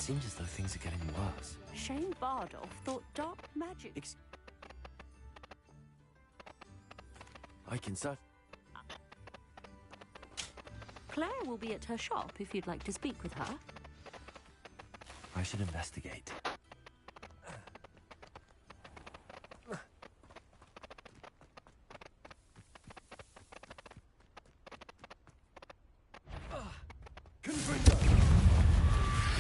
seems as though things are getting worse. Shane Bardolph thought dark magic... I can start. Claire will be at her shop if you'd like to speak with her. I should investigate.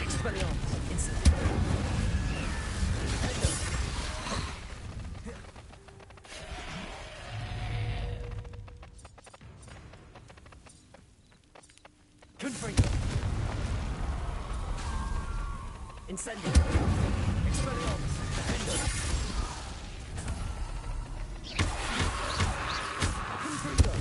Incendio. Expelliarmus. Defendo. Confringo. Incendio. Expelliarmus. Confringo.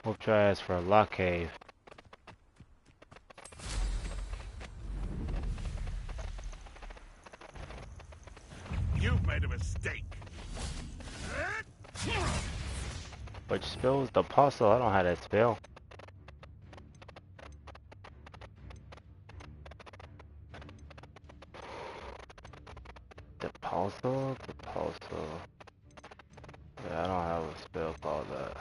We'll try this for a lock cave. Which spell is the apostle? I don't have that spell. The apostle? The apostle. Yeah, I don't have a spell called that.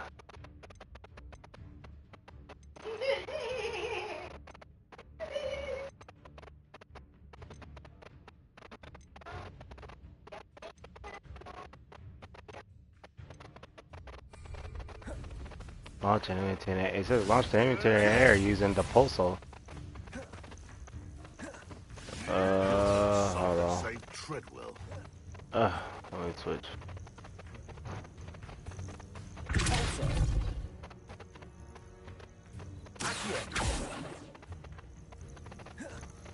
Launch an enemy in the air. It says launch the enemy in the air using the pulsar. Hold on. Let me switch.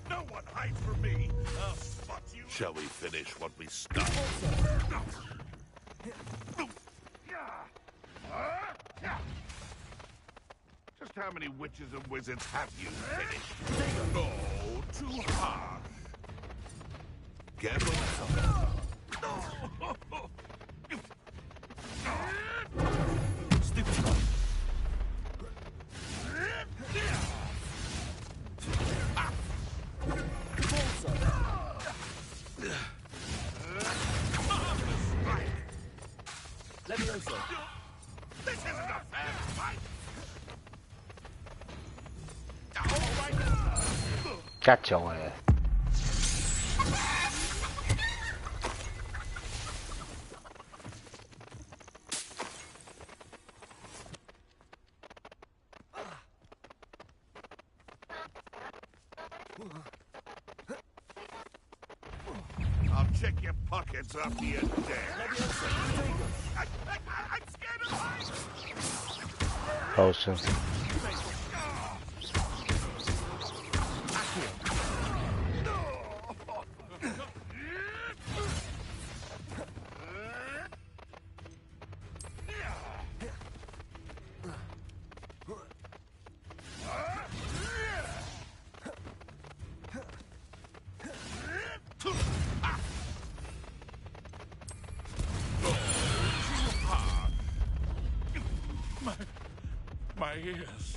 No one hide from me. I'll spot you. Shall we finish what we started? How many witches and wizards have you finished? No, too hard. Careful now. Stupid. Levioso. This isn't a fair fight. Got your ass. I'll check your pockets after you're dead. I'm scared of heights. Potions. My ears.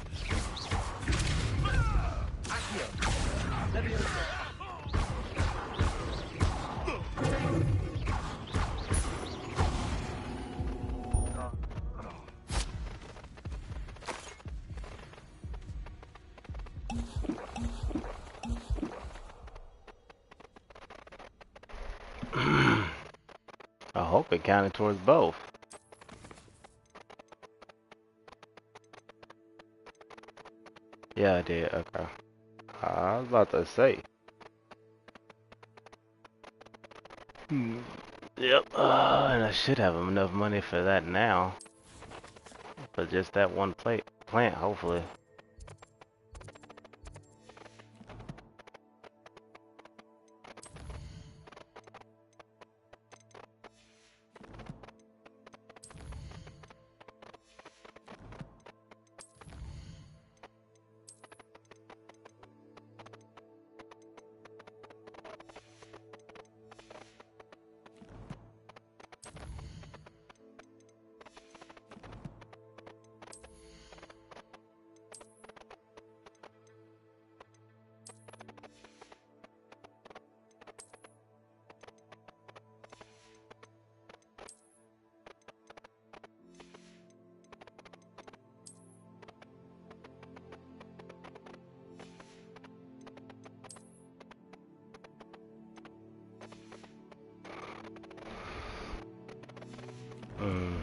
I hope it counted towards both. Yeah, I did. Okay. I was about to say. Yep. And I should have enough money for that now. For just that one plant, hopefully.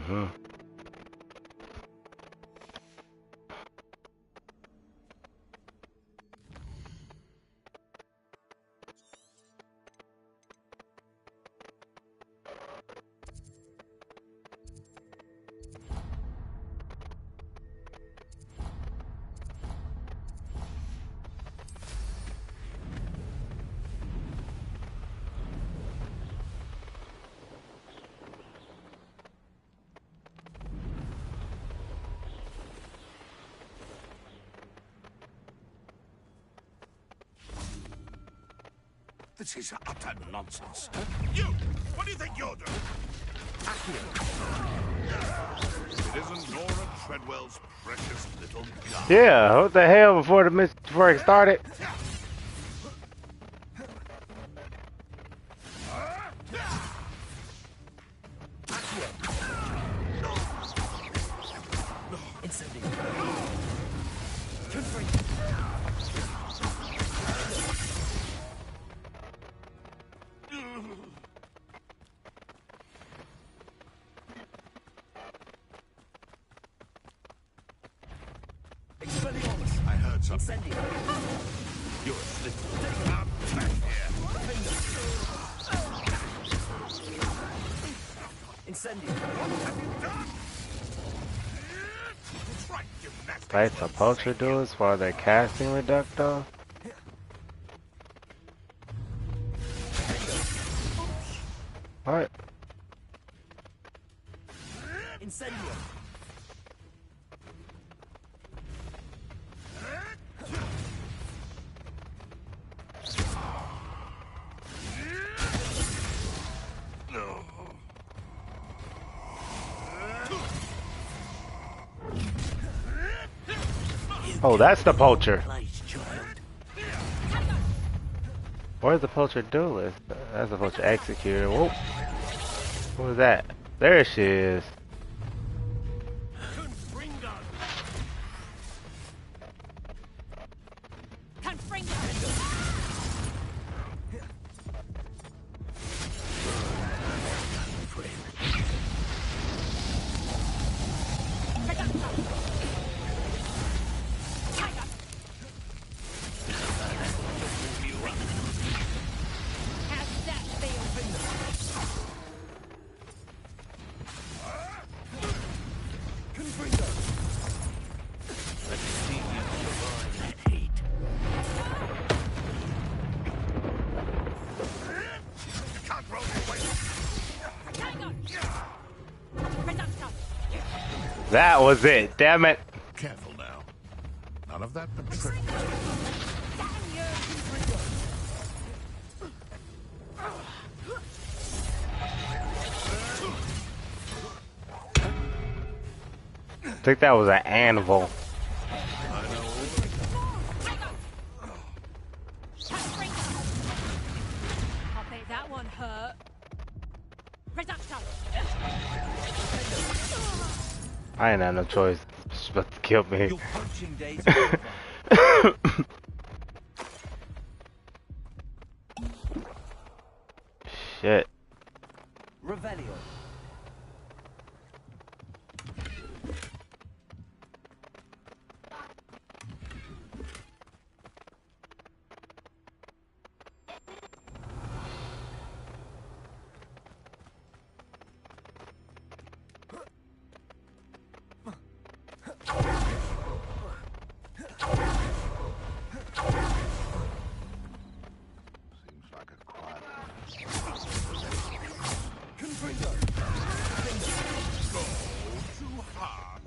Mm-hmm. This is utter nonsense. You! What do you think you're doing? It isn't Nora Treadwell's precious little gun. Yeah, what the hell before it started? Incendiary. Confringo. Expelliarmus. I heard something. Incendiary. You're asleep. Come back here. Incendiary. Try gymnastics. They supposed to do as far as their casting reducto? What? Incendiary. Oh, that's the poacher. Place, child. Where's the poacher duelist? That's the poacher executor. Whoa. What was that? There she is. That was it, damn it. Careful now. None of that but trick. I think that was an anvil. I'll bet that one hurt. Reducto. I ain't had no choice. It's about to kill me. Your punching days are over. Shit. Revelio. Seems like a quiet. Confringo. Go too hard.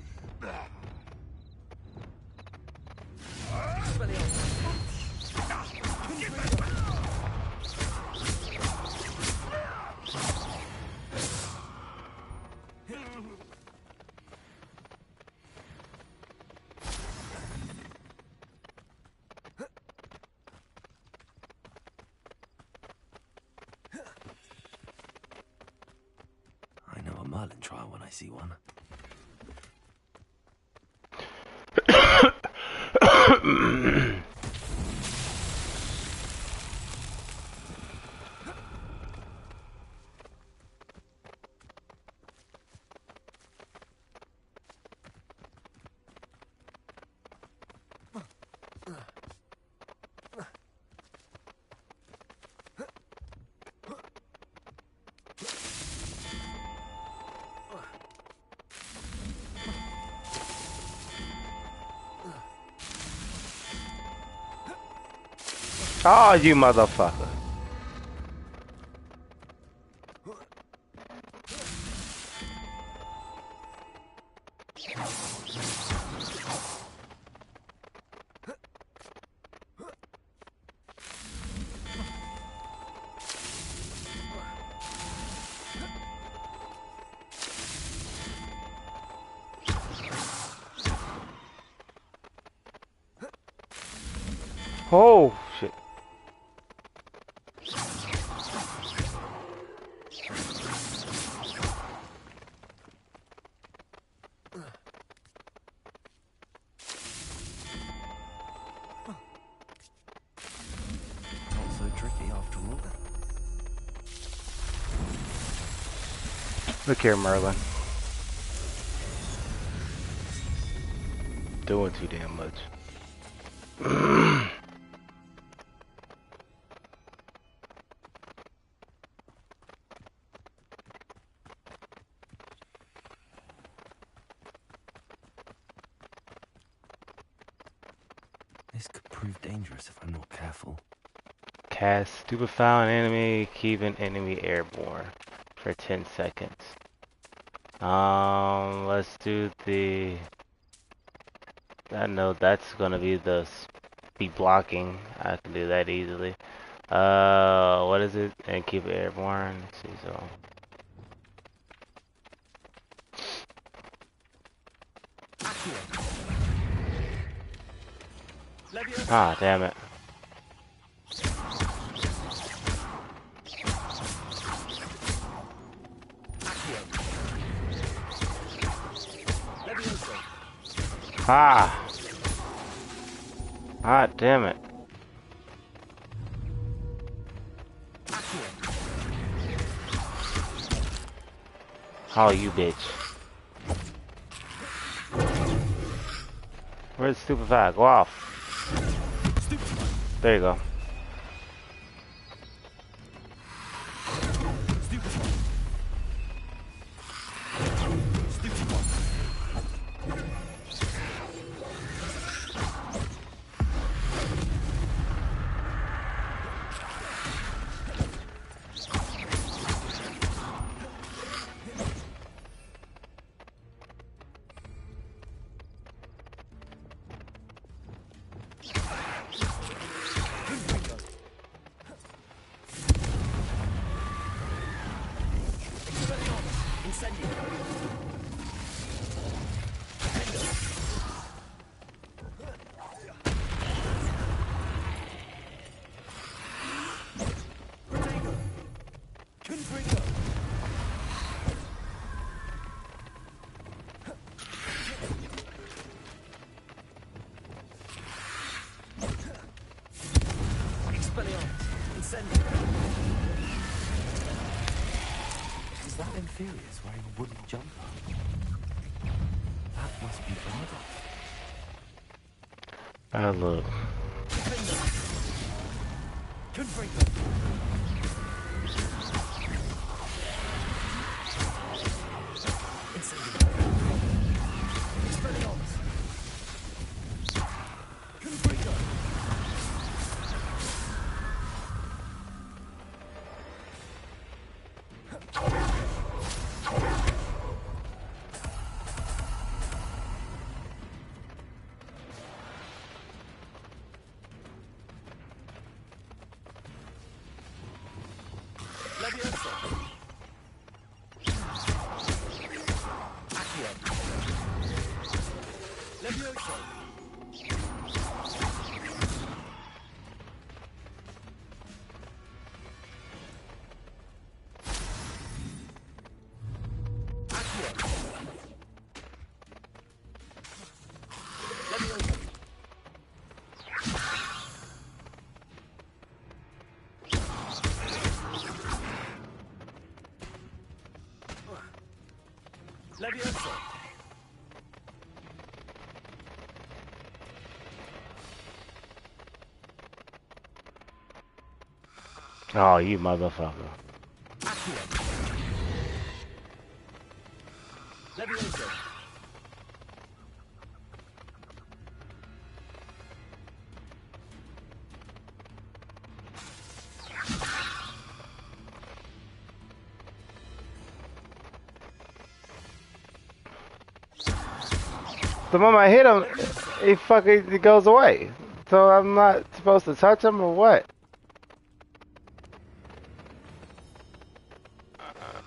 I know a Merlin trial when I see one. Oh, you motherfucker. Oh, shit. Not so tricky after all. Look here, Merlin. Doing too damn much. This could prove dangerous if I'm not careful. Cast stupefy an enemy, keep an enemy airborne for 10 seconds. Let's do the... I know that's gonna be be blocking. I can do that easily. What is it? And keep it airborne. Let's see, so... Ah, damn it. Ah! Ah, damn it. Oh, you bitch. Where's the stupefy? Go off. There you go. Is that Inferior's wearing a wooden jumper? That must be Bardock. Look. Oh, you motherfucker. The moment I hit him, he goes away. So I'm not supposed to touch him or what?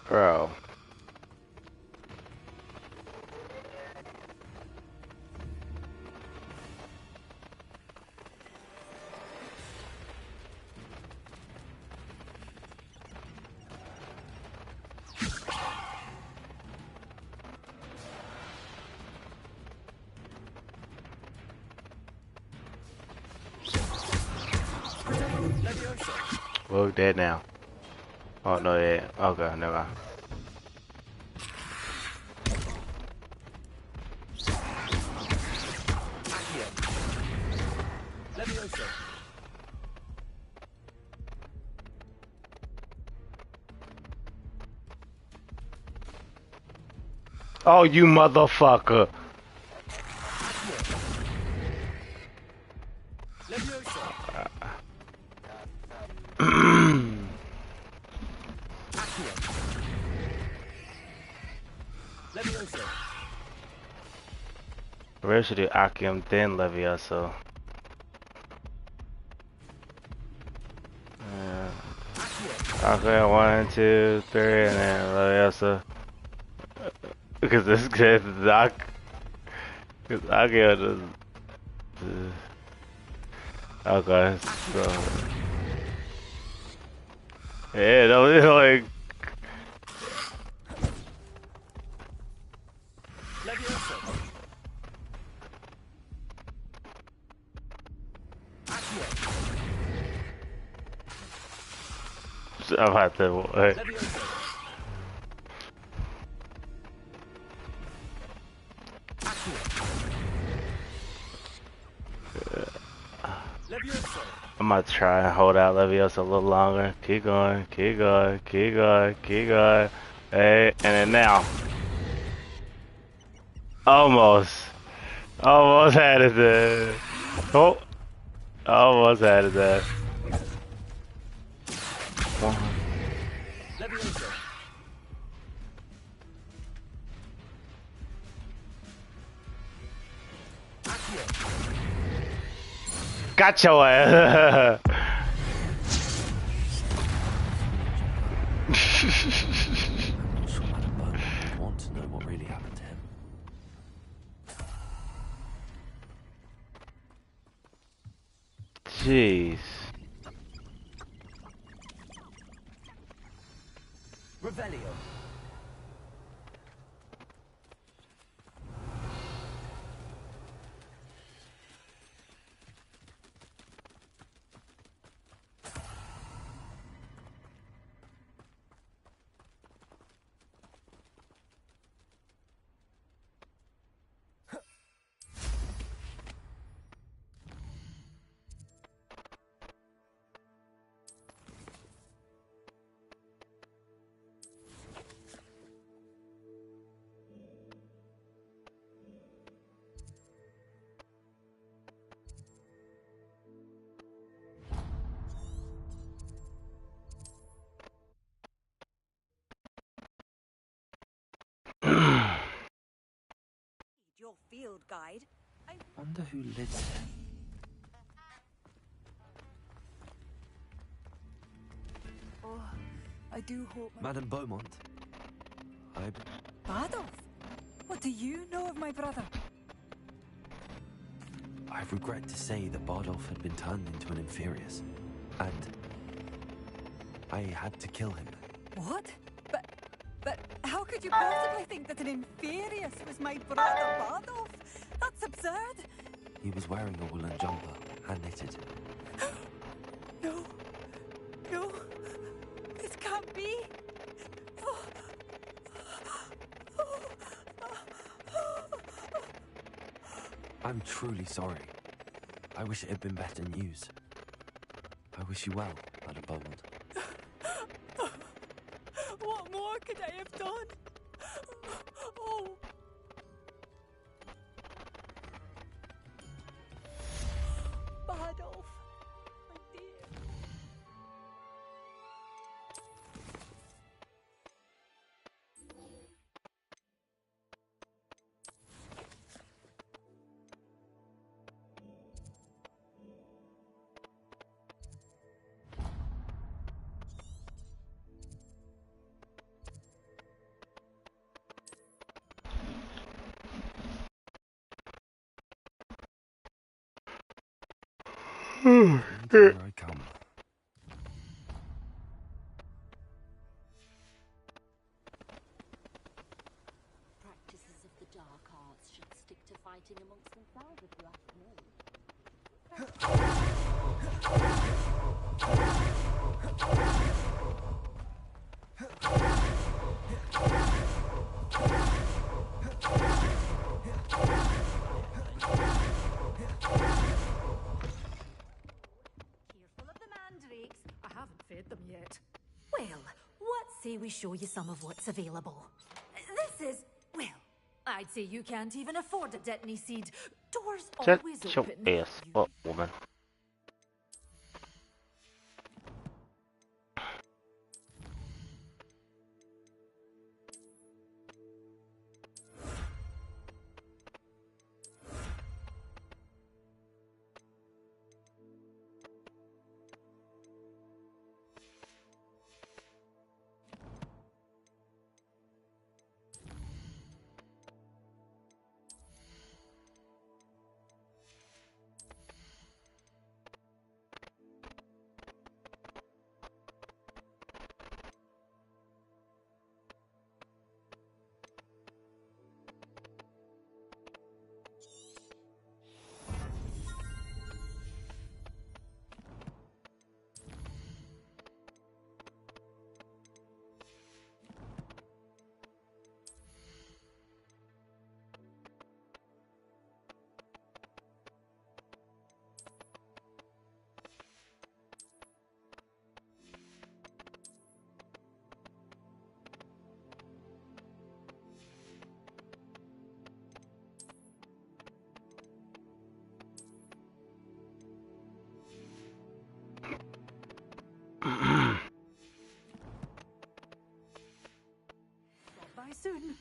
Bro. We're dead now. Oh no, yeah. Okay, never mind. Oh, you motherfucker. Where should do Akium then Levioso? Okay, 1, 2, 3, and then Leviosa. Because this guy's Doc. Because Akium does. Okay, so. Yeah, that was like. I'm about to. I'm gonna try and hold out Leviosa a little longer. Keep going, keep going, keep going, keep going. Hey, and then now. Almost. Almost had it there. Oh. Almost had it there. Got your ass. I'm not sure Madam Bowman would want to know what really happened to him. Jeez. Revelio. Your field guide. Wonder who lives here. Oh, I do hope. Madam Beaumont. Adolf, what do you know of my brother? I regret to say that Bardolph had been turned into an Inferius, and I had to kill him. What? But how could you possibly think that an Inferius was my brother Bardolph? That's absurd. He was wearing a woolen jumper, hand-knitted. No, no, this can't be. I'm truly sorry. I wish it had been better news. I wish you well, Madam Beaumont. What more could I have done? Oh. Bardolph, my dear. Here I come. Practices of the dark arts should stick to fighting amongst themselves, if you ask me. Careful of the mandrakes. I haven't fed them yet. Well, what say we show you some of what's available? This is, well, I'd say you can't even afford a Dittany seed. Doors Shut always your open. ass up, woman. Bye soon.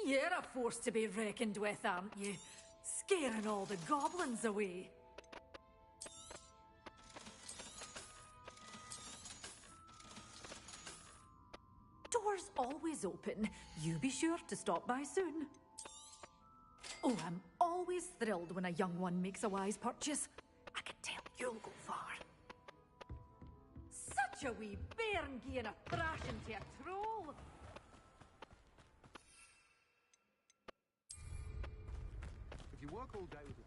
You're a force to be reckoned with, aren't you? Scaring all the goblins away. Doors always open. You be sure to stop by soon. Oh, I'm always thrilled when a young one makes a wise purchase. I can tell you'll go far. Such a wee bairn gieing a thrashing to a troll. If you work all day with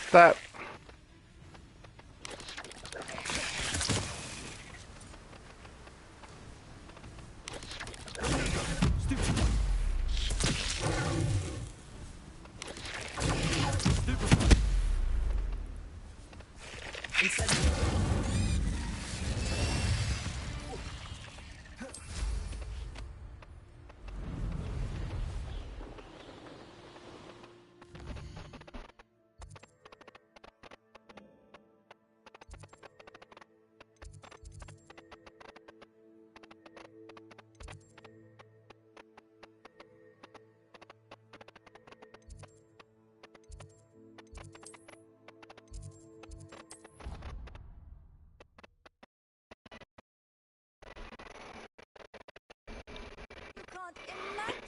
Stop.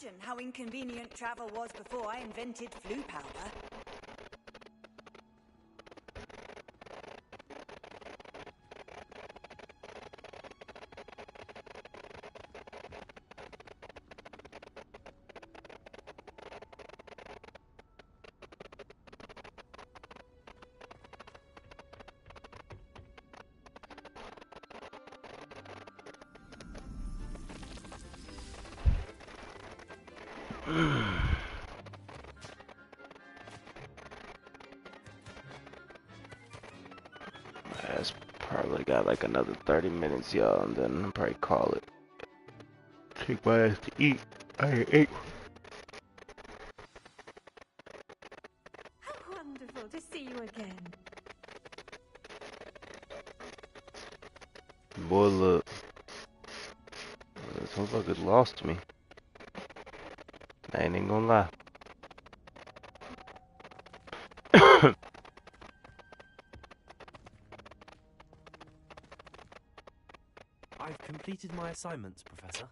imagine how inconvenient travel was before I invented flu powder. That's probably got like another 30 minutes, y'all, and then I'll probably call it. Take my ass to eat. I ate. How wonderful to see you again. Boy, look. This motherfucker lost me. I ain't even gonna lie. I've completed my assignments, Professor.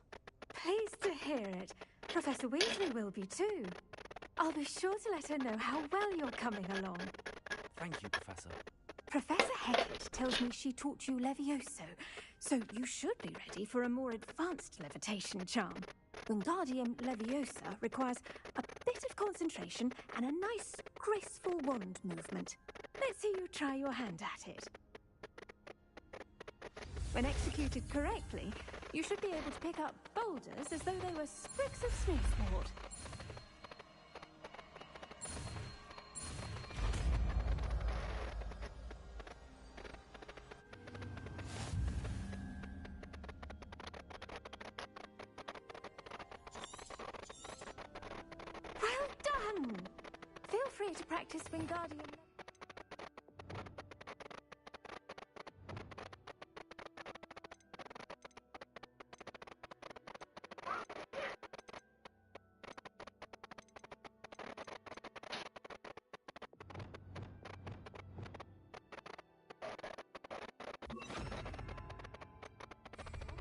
Pleased to hear it. Professor Weasley will be too. I'll be sure to let her know how well you're coming along. Thank you, Professor. Professor Hecat tells me she taught you Levioso, so you should be ready for a more advanced levitation charm. Wingardium Leviosa requires a bit of concentration and a nice, graceful wand movement. Let's see you try your hand at it. When executed correctly, you should be able to pick up boulders as though they were sprigs of smoothboard. Well done! Feel free to practice Wingardium.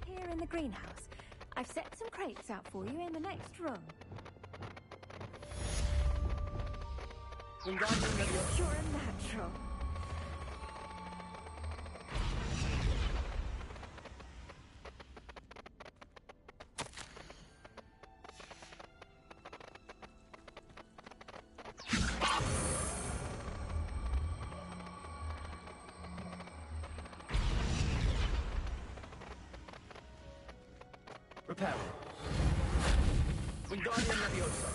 Here in the greenhouse. I've set some crates out for you in the next room. Wingardium Leviosa. You're a natural. Repel. Wingardium Leviosa.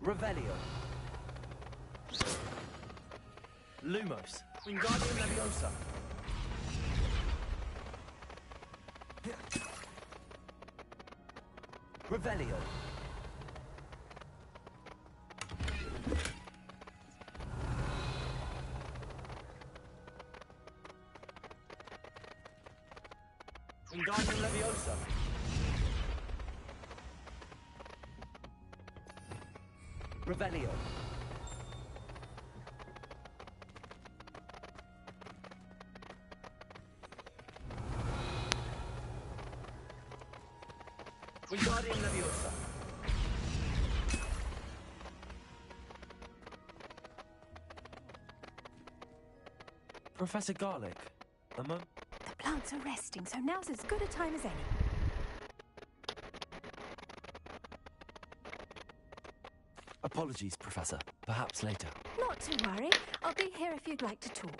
Revelio. Lumos. Wingardium Leviosa. Revelio. Wingardium Leviosa. Revelio. Wingardium Leviosa. Professor Garlic, a moment. The plants are resting, so now's as good a time as any. Apologies, Professor. Perhaps later. Not to worry. I'll be here if you'd like to talk.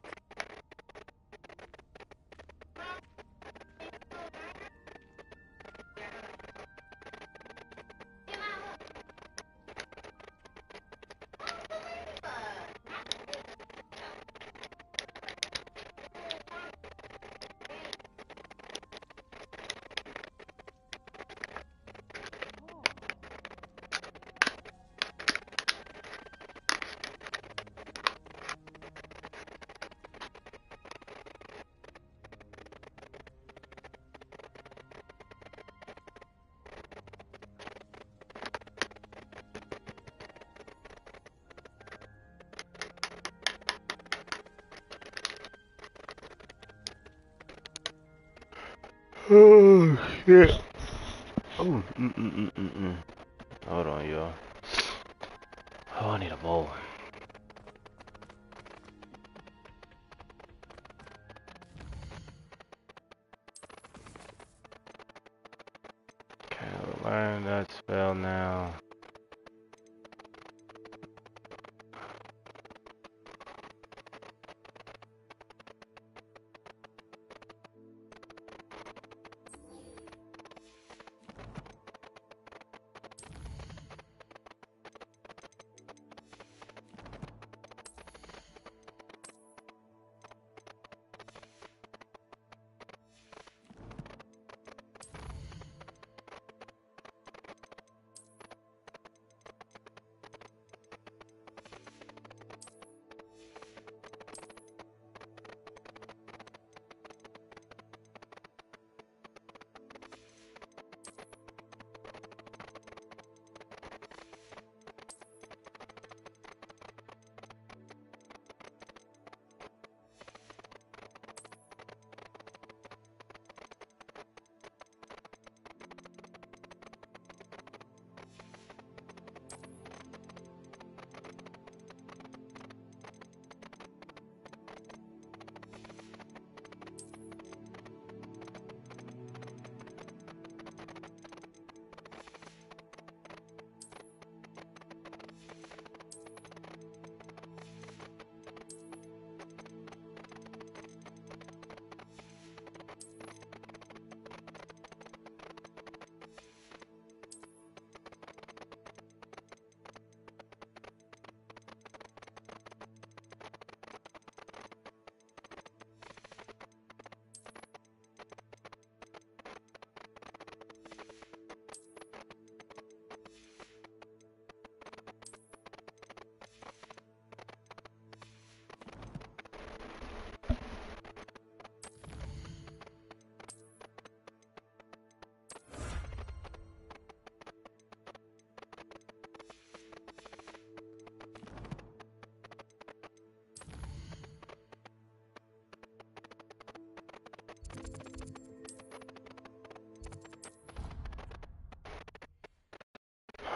Oh shit. Oh, hold on, y'all. Oh, I need a bowl. Okay, we'll learn that spell now.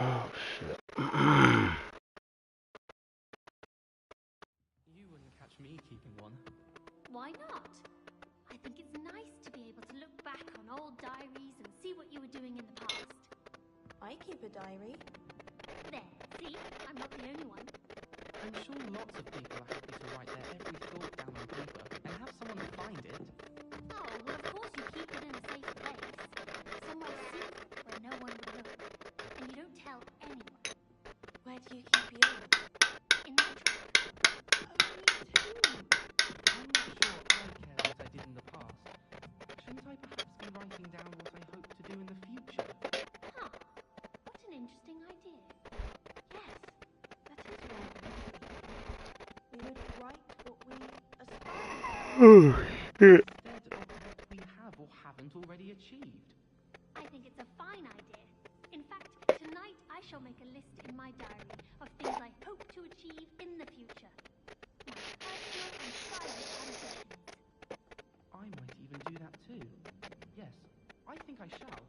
Oh shit. You wouldn't catch me keeping one. Why not? I think it's nice to be able to look back on old diaries and see what you were doing in the past. I keep a diary. There, see? I'm not the only one. I'm sure lots of people are happy to write their every thought down on paper and have someone find it. Oh, well, of course you keep it in a safe place. Somewhere secret where no one would look. And you don't tell anyone. Where do you keep yours? In my trunk. I'm not sure I care what I did in the past. Shouldn't I perhaps be writing down what I hope to do in the future? Huh. What an interesting idea. Yes. That is rather interesting. We would write what we aspire Oh shit. Instead of what we have or haven't already achieved. I think it's a fine idea. In fact, tonight I shall make a list in my diary of things I hope to achieve in the future. My personal and private ambitions. I might even do that too. Yes, I think I shall.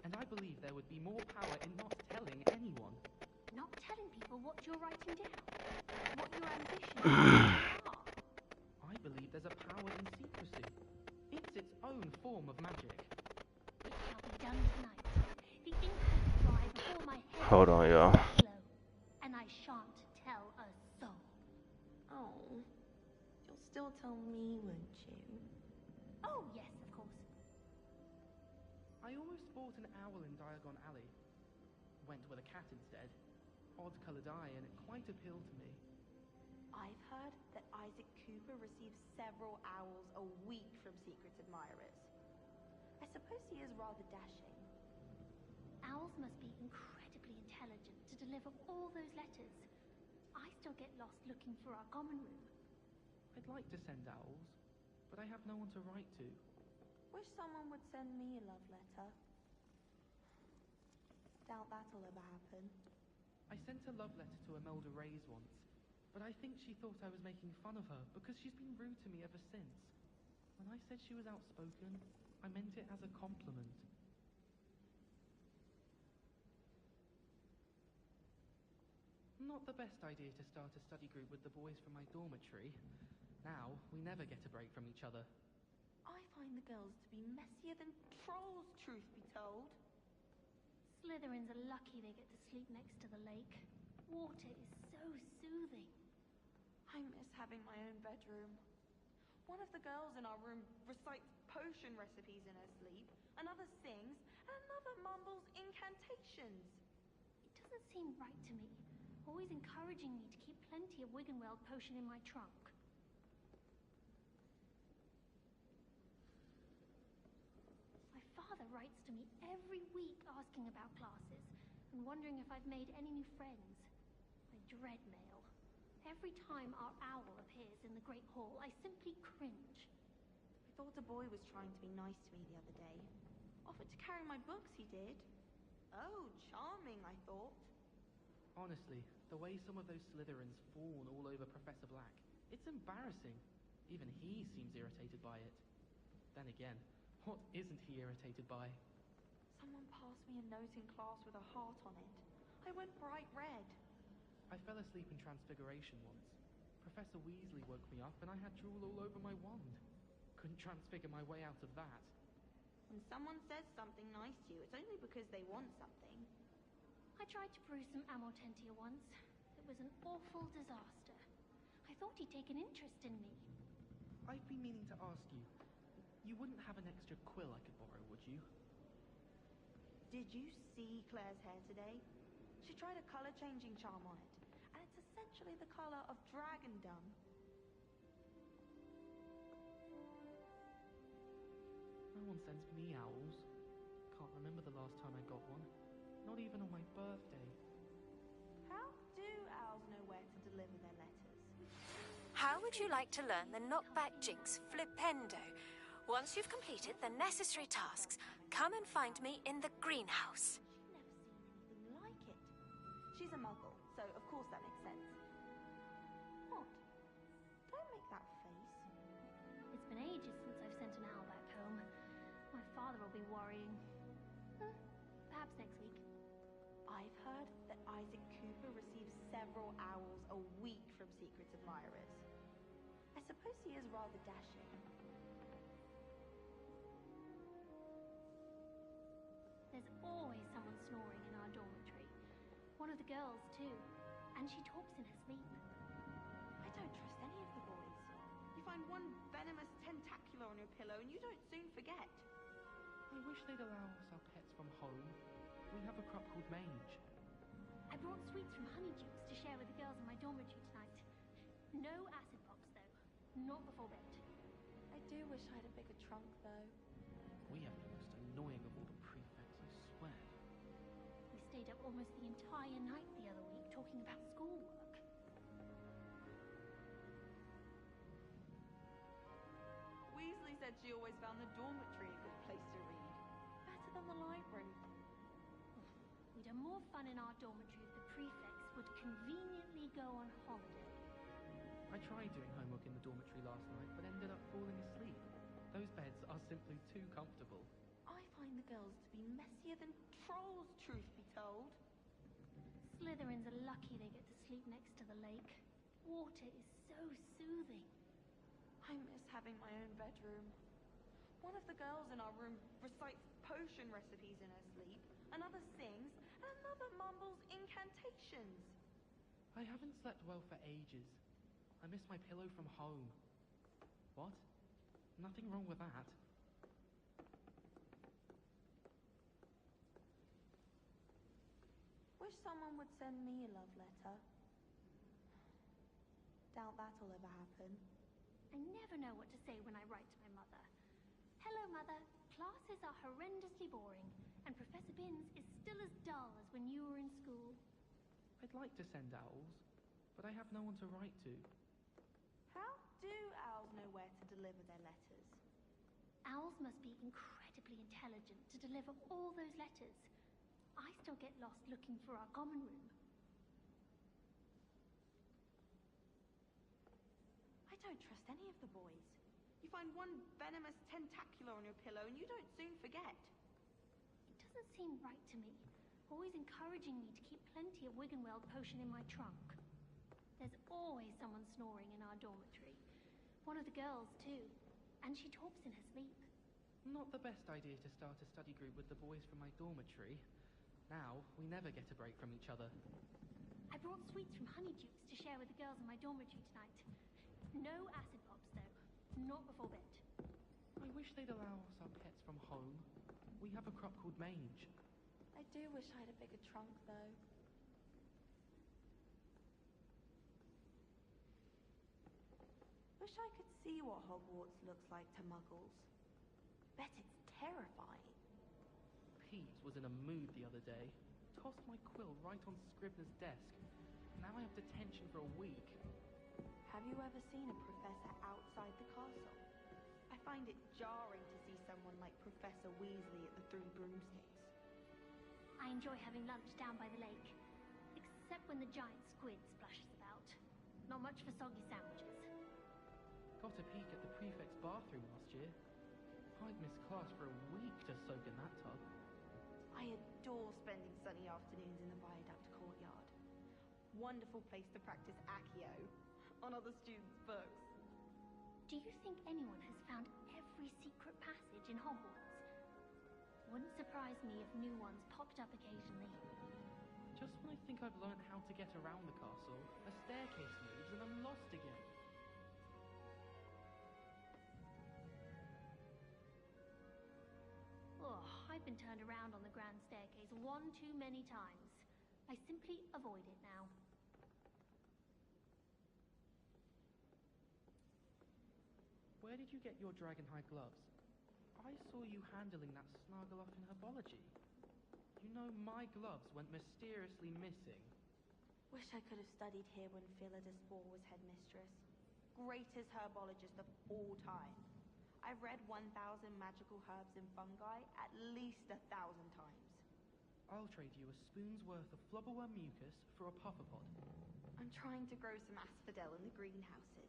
And I believe there would be more power in not telling anyone. Not telling people what you're writing down. What your ambitions are. I believe there's a power in secrecy. It's its own form of magic. It shall be done tonight. The ink will dry before my head Hold on, y'all. glow. And I shan't tell a soul. Oh, you'll still tell me, won't you? Oh, yes, of course. I almost bought an owl in Diagon Alley. Went with a cat instead. Odd-coloured eye, and it quite appealed to me. I've heard that Isaac Cooper receives several owls a week from secret admirers. I suppose he is rather dashing. Owls must be incredibly intelligent to deliver all those letters. I still get lost looking for our common room. I'd like to send owls, but I have no one to write to. Wish someone would send me a love letter. Doubt that'll ever happen. I sent a love letter to Imelda Reyes once, but I think she thought I was making fun of her because she's been rude to me ever since. When I said she was outspoken, I meant it as a compliment. Not the best idea to start a study group with the boys from my dormitory. Now, we never get a break from each other. I find the girls to be messier than trolls, truth be told. Slytherins are lucky they get to sleep next to the lake. Water is so soothing. I miss having my own bedroom. One of the girls in our room recites potion recipes in her sleep, another sings, and another mumbles incantations. It doesn't seem right to me. Always encouraging me to keep plenty of Wiggenweld potion in my trunk. My father writes to me every week asking about classes and wondering if I've made any new friends. I dread mail. Every time our owl appears in the Great Hall, I simply cringe. I thought a boy was trying to be nice to me the other day. Offered to carry my books, he did. Oh, charming, I thought. Honestly, the way some of those Slytherins fawn all over Professor Black, it's embarrassing. Even he seems irritated by it. Then again, what isn't he irritated by? Someone passed me a note in class with a heart on it. I went bright red. I fell asleep in Transfiguration once. Professor Weasley woke me up and I had drool all over my wand. Couldn't transfigure my way out of that. When someone says something nice to you, it's only because they want something. I tried to brew some Amortentia once. It was an awful disaster. I thought he'd take an interest in me. I've been meaning to ask you. You wouldn't have an extra quill I could borrow, would you? Did you see Claire's hair today? She tried a color-changing charm on it, and it's essentially the color of dragon dung. No one sends me owls. Can't remember the last time I got one. Not even on my birthday. How do owls know where to deliver their letters? How would you like to learn the knockback jinx flipendo? Once you've completed the necessary tasks, come and find me in the greenhouse. She's never seen anything like it. She's a muggle, so of course that makes sense. What? Don't make that face. It's been ages since I've sent an owl back home. My father will be worrying. Perhaps next week. I've heard that Isaac Cooper receives several owls a week from secret admirers. I suppose he is rather dashing. There's always someone snoring in our dormitory. One of the girls, too. And she talks in her sleep. I don't trust any of the boys. You find one venomous tentacular on your pillow and you don't soon forget. I wish they'd allow us our pets from home. We have a crop called Mange. I brought sweets from Honeydukes to share with the girls in my dormitory tonight. No acid pops, though. Not before bed. I do wish I had a bigger trunk, though. We have the most annoying of all the prefects, I swear. We stayed up almost the entire night the other week talking about schoolwork. Weasley said she always found the dormitory a good place to read. Better than the library. We'd have more fun in our dormitory if the prefects would conveniently go on holiday. I tried doing homework in the dormitory last night, but ended up falling asleep. Those beds are simply too comfortable. I find the girls to be messier than trolls, truth be told. Slytherins are lucky they get to sleep next to the lake. Water is so soothing. I miss having my own bedroom. One of the girls in our room recites potion recipes in her sleep, another sings, and another mumbles incantations. I haven't slept well for ages. I miss my pillow from home. What? Nothing wrong with that. Wish someone would send me a love letter. Doubt that'll ever happen. I never know what to say when I write to my mother. Hello, Mother. Classes are horrendously boring, and Professor Binns is still as dull as when you were in school. I'd like to send owls, but I have no one to write to. How do owls know where to deliver their letters? Owls must be incredibly intelligent to deliver all those letters. I still get lost looking for our common room. I don't trust any of the boys. You find one venomous tentacular on your pillow and you don't soon forget. It doesn't seem right to me. Always encouraging me to keep plenty of Wiggenweld potion in my trunk. There's always someone snoring in our dormitory. One of the girls, too. And she talks in her sleep. Not the best idea to start a study group with the boys from my dormitory. Now, we never get a break from each other. I brought sweets from Honeydukes to share with the girls in my dormitory tonight. No acid pops, though. Not before bed. I wish they'd allow us our pets from home. We have a crop called mange. I do wish I had a bigger trunk, though. Wish I could see what Hogwarts looks like to muggles. Bet it's terrifying. Pete was in a mood the other day. Tossed my quill right on Scribner's desk. Now I have detention for a week. Have you ever seen a professor outside the castle? I find it jarring to see someone like Professor Weasley at the Three Broomsticks. I enjoy having lunch down by the lake. Except when the giant squid splashes about. Not much for soggy sandwiches. Got a peek at the prefect's bathroom last year. I'd missed class for a week to soak in that tub. I adore spending sunny afternoons in the Viaduct courtyard. Wonderful place to practice Accio on other students' books. Do you think anyone has found every secret passage in Hogwarts? Wouldn't surprise me if new ones popped up occasionally. Just when I think I've learned how to get around the castle, a staircase moves and I'm lost again. Oh, I've been turned around on the grand staircase one too many times. I simply avoid it now. Where did you get your dragonhide gloves? I saw you handling that Snargaloff in herbology. You know my gloves went mysteriously missing. Wish I could have studied here when Phillida Spore was headmistress. Greatest herbologist of all time. I've read 1,000 magical herbs and fungi at least 1,000 times. I'll trade you a spoon's worth of flubberworm mucus for a puffapod. I'm trying to grow some asphodel in the greenhouses.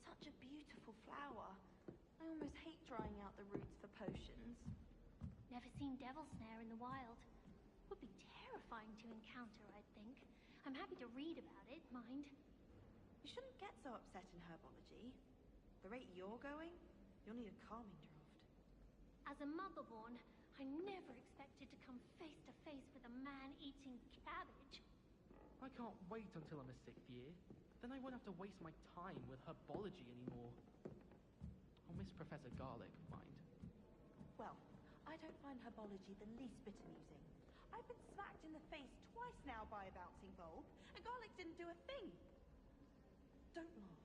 Such a beautiful flower. I almost hate drying out the roots for potions. Never seen devil snare in the wild. Would be terrifying to encounter, I'd think. I'm happy to read about it, mind. You shouldn't get so upset in herbology. The rate you're going, you'll need a calming draught. As a motherborn, I never expected to come face to face with a man-eating cabbage. I can't wait until I'm a 6th year. Then I won't have to waste my time with herbology anymore. I'll miss Professor Garlic, mind. Well, I don't find herbology the least bit amusing. I've been smacked in the face twice now by a bouncing bulb, and Garlic didn't do a thing. Don't laugh.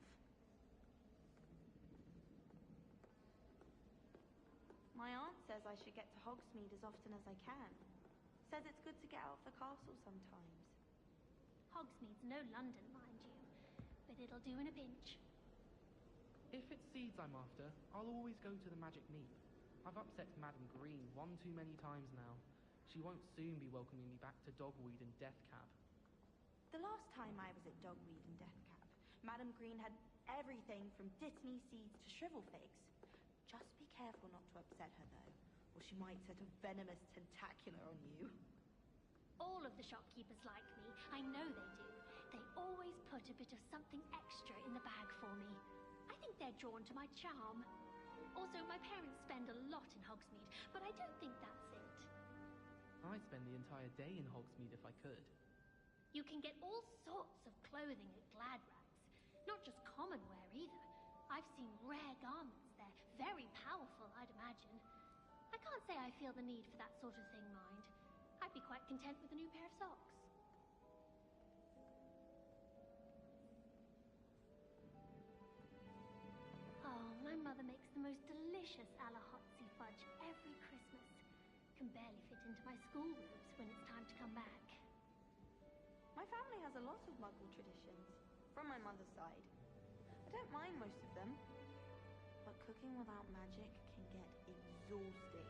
My aunt says I should get to Hogsmeade as often as I can. Says it's good to get out of the castle sometimes. Hogsmeade's no London, mind you, but it'll do in a pinch. If it's seeds I'm after, I'll always go to the Magic Meep. I've upset Madam Green one too many times now. She won't soon be welcoming me back to Dogweed and Deathcap. The last time I was at Dogweed and Deathcap, Madam Green had everything from Dittany seeds to shrivel figs. Just be careful not to upset her, though, or she might set a venomous tentacular on you. All of the shopkeepers like me. I know they do. They always put a bit of something extra in the bag for me. I think they're drawn to my charm. Also, my parents spend a lot in Hogsmeade, but I don't think that's it. I'd spend the entire day in Hogsmeade if I could. You can get all sorts of clothing at Gladrags. Not just common wear either. I've seen rare garments there. Very powerful, I'd imagine. I can't say I feel the need for that sort of thing, mind. I'd be quite content with a new pair of socks. Oh, my mother makes the most delicious Alahotzi fudge every Christmas. Can barely fit into my school robes when it's time to come back. My family has a lot of Muggle traditions, from my mother's side. I don't mind most of them, but cooking without magic can get exhausting.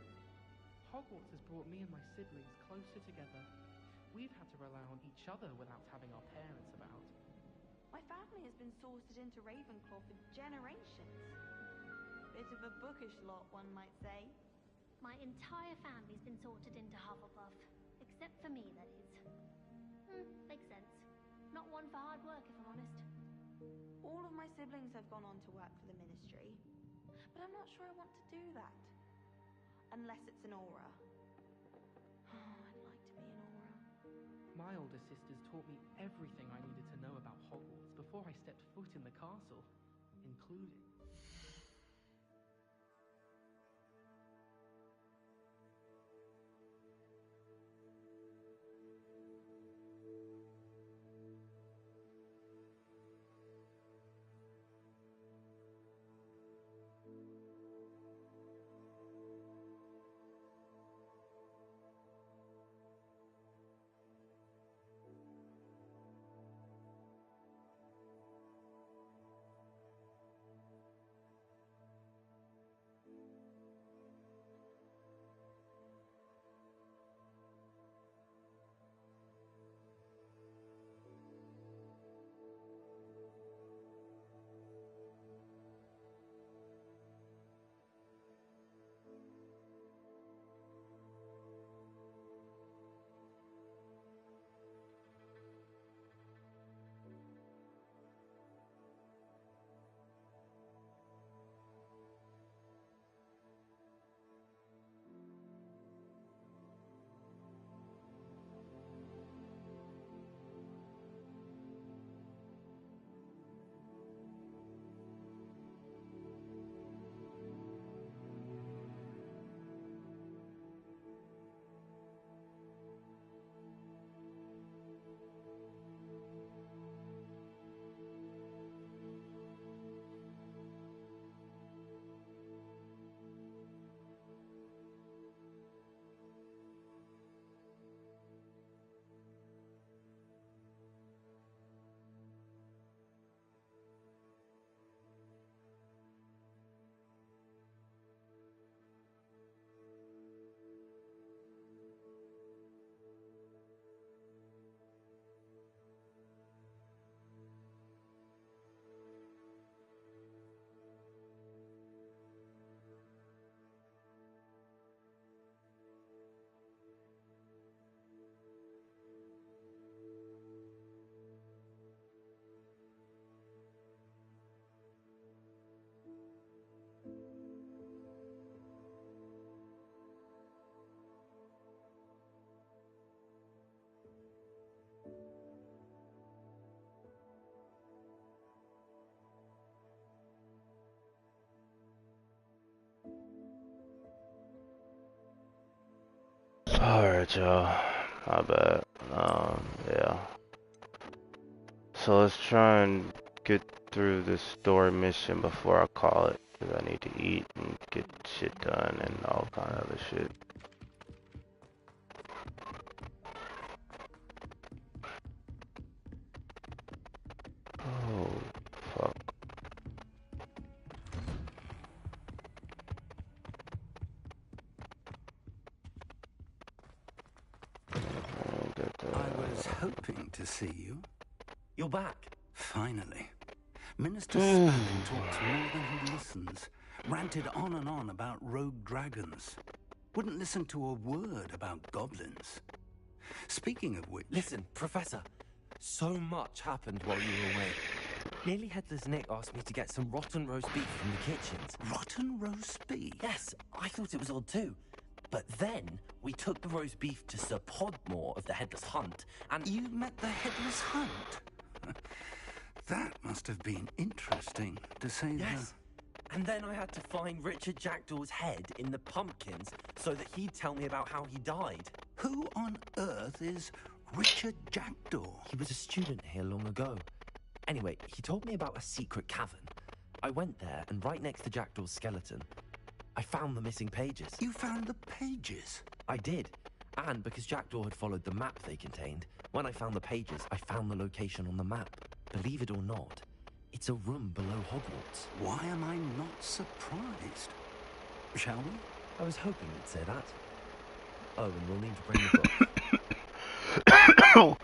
Hogwarts has brought me and my siblings closer together. We've had to rely on each other without having our parents about. My family has been sorted into Ravenclaw for generations. Bit of a bookish lot, one might say. My entire family's been sorted into Hufflepuff. Except for me, that is. Makes sense. Not one for hard work, if I'm honest. All of my siblings have gone on to work for the Ministry. But I'm not sure I want to do that. Unless it's an aura. Oh, I'd like to be an aura. My older sisters taught me everything I needed to know about Hogwarts before I stepped foot in the castle, including... Alright, y'all. My bad. Yeah. So let's try and get through this story mission before I call it. Because I need to eat and get shit done and all kind of other shit. Oh, fuck. I was hoping to see you. You're back. Finally. Minister Spelling talks more than he listens. Ranted on and on about rogue dragons. Wouldn't listen to a word about goblins. Speaking of which... Listen, Professor. So much happened while you were away. Nearly Headless Nick asked me to get some rotten roast beef from the kitchens. Rotten roast beef? Yes, I thought it was odd too. But then we took the roast beef to Sir Podmore of the Headless Hunt, and... You met the Headless Hunt? That must have been interesting, to say Yes. And then I had to find Richard Jackdaw's head in the pumpkins so that he'd tell me about how he died. Who on earth is Richard Jackdaw? He was a student here long ago. Anyway, he told me about a secret cavern. I went there, and right next to Jackdaw's skeleton, I found the missing pages. You found the pages? I did. And because Jackdaw had followed the map they contained, when I found the pages, I found the location on the map. Believe it or not, it's a room below Hogwarts. Why am I not surprised? Shall we? I was hoping you'd say that. Oh, and we'll need to bring the book.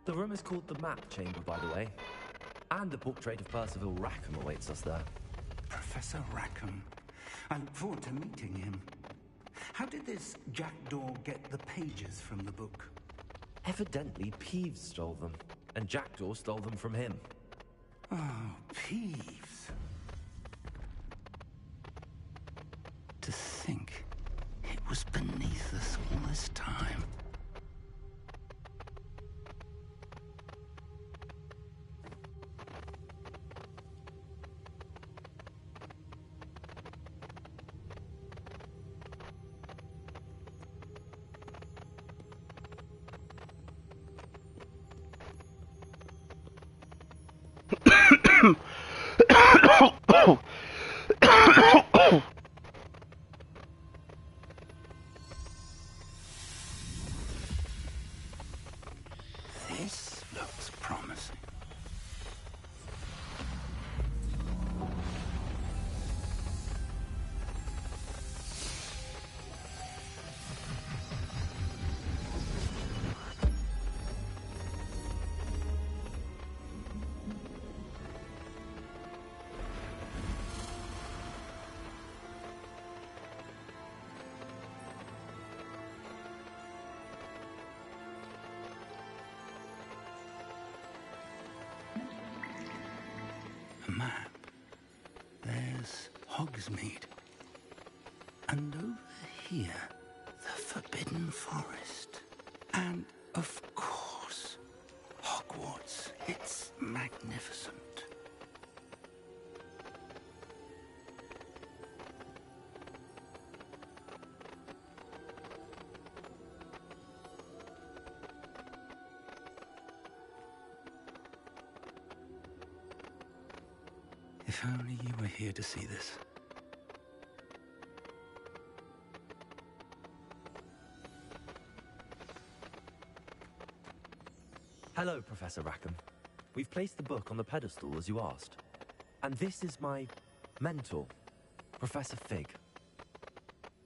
The room is called the Map Chamber, by the way. And the portrait of Percival Rackham awaits us there. Professor Rackham. I look forward to meeting him. How did this Jackdaw get the pages from the book? Evidently, Peeves stole them, and Jackdaw stole them from him. Oh, Peeves. To think it was beneath us all this time. This looks promising. A map. There's Hogsmeade. And over here, the Forbidden Forest. And, of course, Hogwarts. It's magnificent. If only you were here to see this. Hello, Professor Rackham. We've placed the book on the pedestal as you asked. And this is my mentor, Professor Fig.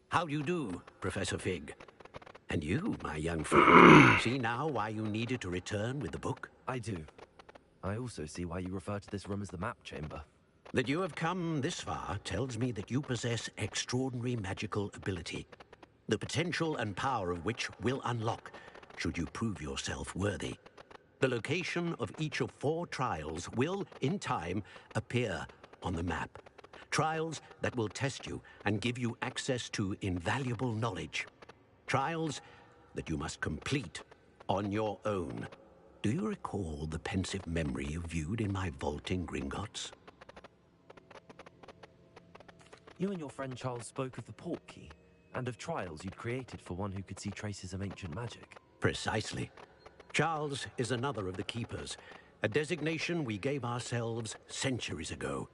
How do you do, Professor Fig? And you, my young friend, see now why you needed to return with the book? I do. I also see why you refer to this room as the map chamber. That you have come this far tells me that you possess extraordinary magical ability, the potential and power of which will unlock should you prove yourself worthy. The location of each of 4 trials will, in time, appear on the map. Trials that will test you and give you access to invaluable knowledge. Trials that you must complete on your own. Do you recall the pensive memory you viewed in my vault in Gringotts? You and your friend Charles spoke of the Portkey, and of trials you'd created for one who could see traces of ancient magic. Precisely. Charles is another of the Keepers, a designation we gave ourselves centuries ago,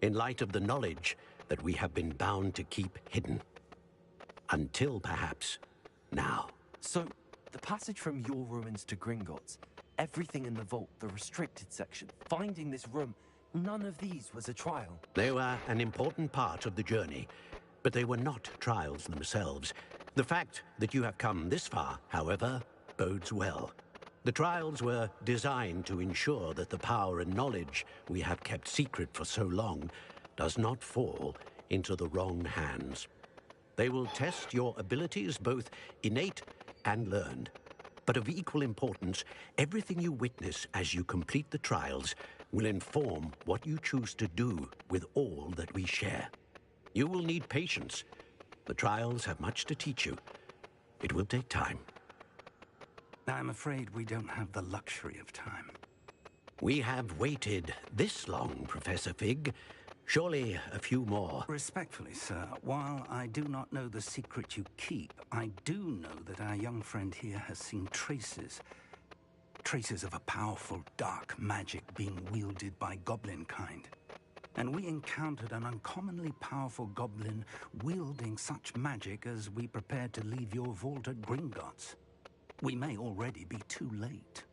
in light of the knowledge that we have been bound to keep hidden. Until, perhaps, now. So, the passage from your ruins to Gringotts, everything in the vault, the restricted section, finding this room, none of these was a trial. They were an important part of the journey, but they were not trials themselves. The fact that you have come this far, however, bodes well. The trials were designed to ensure that the power and knowledge we have kept secret for so long does not fall into the wrong hands. They will test your abilities, both innate and learned. But of equal importance, everything you witness as you complete the trials will inform what you choose to do with all that we share. You will need patience. The trials have much to teach you. It will take time. I'm afraid we don't have the luxury of time. We have waited this long, Professor Fig. Surely a few more. Respectfully, sir, while I do not know the secret you keep, I do know that our young friend here has seen traces of a powerful dark magic being wielded by goblin kind. And we encountered an uncommonly powerful goblin wielding such magic as we prepared to leave your vault at Gringotts. We may already be too late.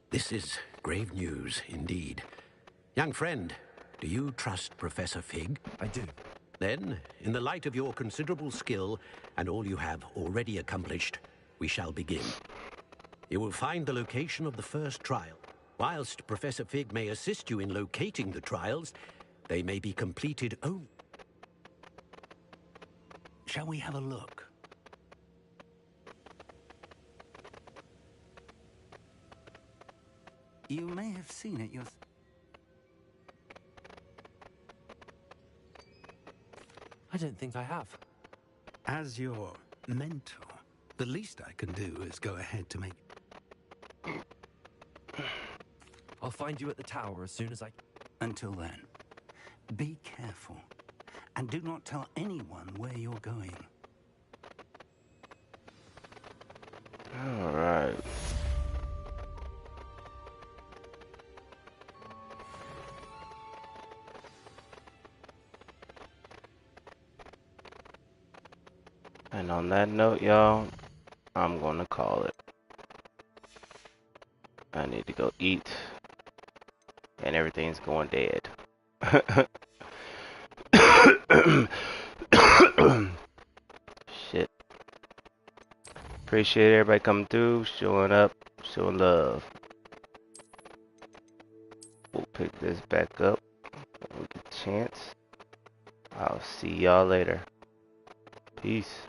This is grave news indeed. Young friend, do you trust Professor Fig? I do. Then, in the light of your considerable skill and all you have already accomplished, we shall begin. You will find the location of the first trial, Whilst Professor Fig may assist you in locating the trials, they may be completed. Oh. Shall we have a look? You may have seen it yourself. I don't think I have. As your mentor, the least I can do is go ahead to make... I'll find you at the tower as soon as I... Until then, be careful. And do not tell anyone where you're going. All right. And on that note, y'all, I'm gonna call it. I need to go eat. And everything's going dead. Shit. Appreciate everybody coming through, showing up, showing love. We'll pick this back up when we get a chance. I'll see y'all later. Peace.